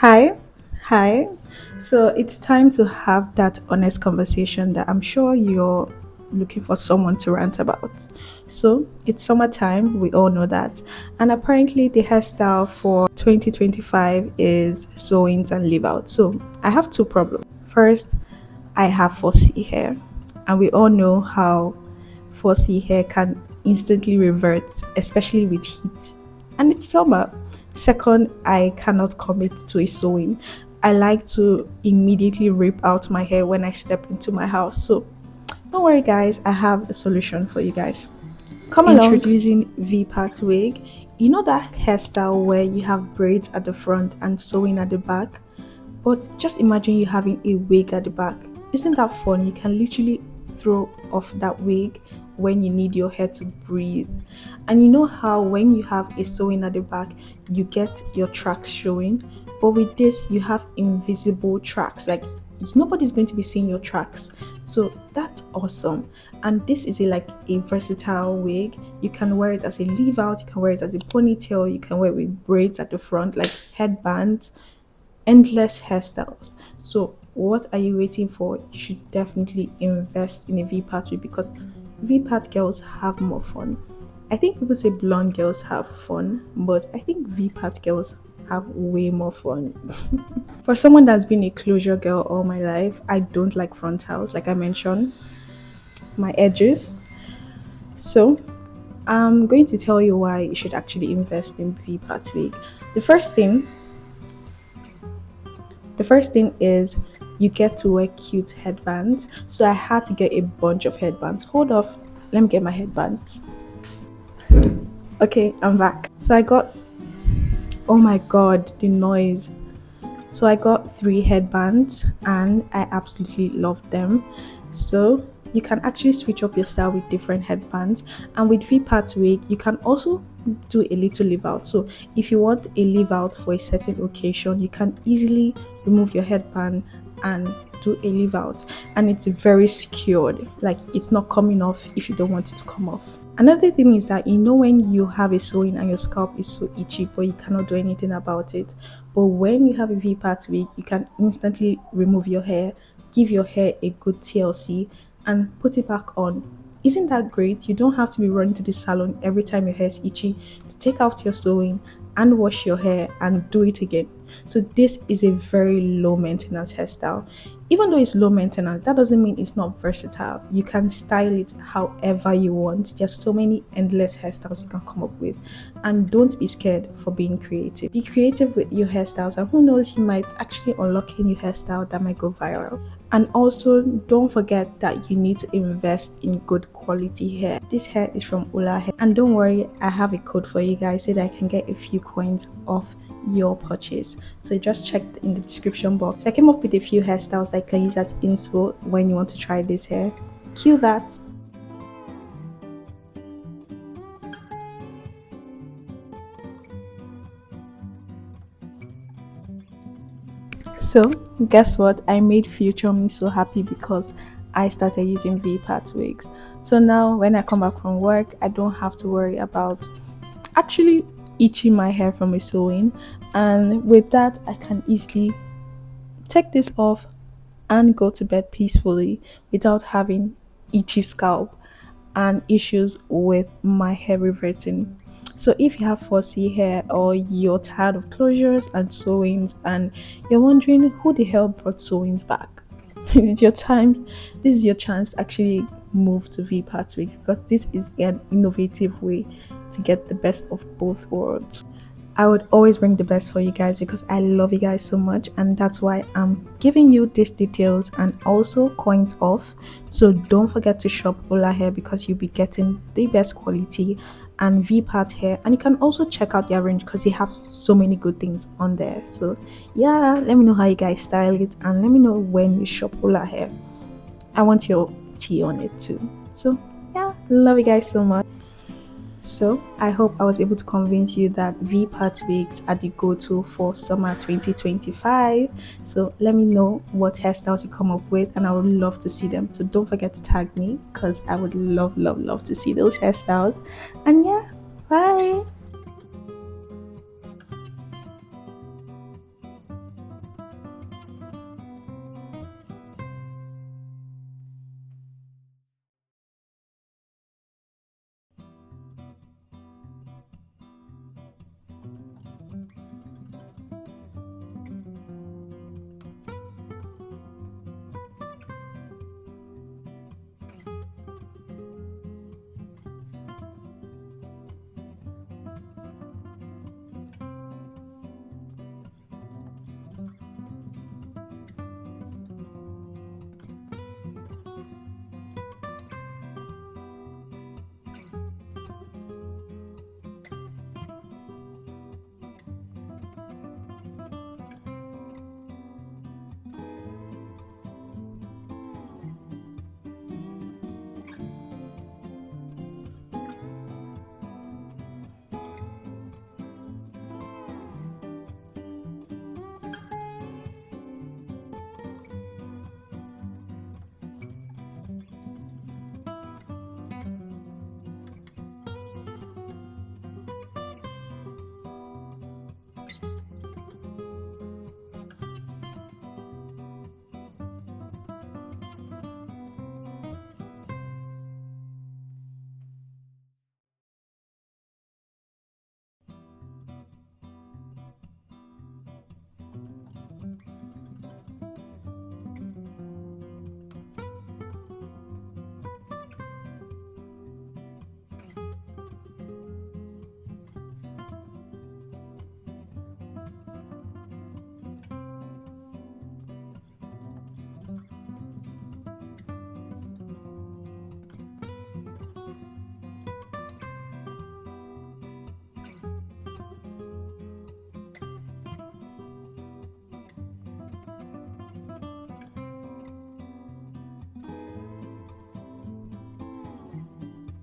Hi, hi. So it's time to have that honest conversation that I'm sure you're looking for someone to rant about. So it's summertime, we all know that. And apparently, the hairstyle for 2025 is sew ins and leave out. So I have two problems. First, I have 4C hair, and we all know how 4C hair can instantly revert, especially with heat. And it's summer. Second, I cannot commit to a sewing. I like to immediately rip out my hair when I step into my house. So don't worry, guys, I have a solution for you guys. Come along. Introducing V-part wig. You know that hairstyle where you have braids at the front and sewing at the back? But just imagine you having a wig at the back. Isn't that fun? You can literally throw off that wig when you need your hair to breathe. And you know how when you have a sewing at the back, you get your tracks showing. But with this, you have invisible tracks. Like nobody's going to be seeing your tracks. So that's awesome. And this is like a versatile wig. You can wear it as a leave out, you can wear it as a ponytail, you can wear it with braids at the front, like headbands, endless hairstyles. So what are you waiting for? You should definitely invest in a V-part wig because V-part girls have more fun. I think people say blonde girls have fun, but I think V-part girls have way more fun. For someone that's been a closure girl all my life, I don't like frontals, like I mentioned, my edges. So I'm going to tell you why you should actually invest in V-part wig. The first thing The first thing is you get to wear cute headbands. So I had to get a bunch of headbands. Hold off, let me get my headbands. Okay, I'm back. Oh my god, the noise. So I got three headbands and I absolutely love them. So you can actually switch up your style with different headbands. And with V-part wig, you can also do a little leave out. So if you want a leave out for a certain occasion, you can easily remove your headband and do a leave out. And it's very secured. Like it's not coming off if you don't want it to come off. Another thing is that you know when you have a sewing and your scalp is so itchy but you cannot do anything about it. But when you have a V-part wig, you can instantly remove your hair, give your hair a good TLC, and put it back on. Isn't that great? You don't have to be running to the salon every time your hair is itchy to take out your sewing and wash your hair and do it again. So this is a very low maintenance hairstyle. Even though it's low maintenance, that doesn't mean it's not versatile. You can style it however you want. There's so many endless hairstyles you can come up with. And don't be scared for being creative. Be creative with your hairstyles, and who knows, you might actually unlock a new hairstyle that might go viral. And also, don't forget that you need to invest in good quality hair. This hair is from ulahair. And don't worry, I have a code for you guys so that I can get a few coins off your purchase. So just check in the description box. So I came up with a few hairstyles that you can use as inspo when you want to try this hair. Cue that. So guess what? I made future me so happy because I started using V-part wigs. So now when I come back from work, I don't have to worry about actually itching my hair from a sewing, and with that I can easily take this off and go to bed peacefully without having itchy scalp and issues with my hair reverting. So if you have fussy hair or you're tired of closures and sewings and you're wondering who the hell brought sewings back, it's your time. This is your chance to actually move to V-part wigs because this is an innovative way to get the best of both worlds. I would always bring the best for you guys because I love you guys so much, and that's why I'm giving you these details and also coins off. So don't forget to shop Ola Hair because you'll be getting the best quality and V-part hair, and you can also check out their range because they have so many good things on there. So yeah, let me know how you guys style it and let me know when you shop Ola Hair. I want your tea on it too. So yeah, love you guys so much. So I hope I was able to convince you that V-part wigs are the go-to for summer 2025. So let me know what hairstyles you come up with and I would love to see them. So don't forget to tag me because I would love to see those hairstyles. And yeah, bye.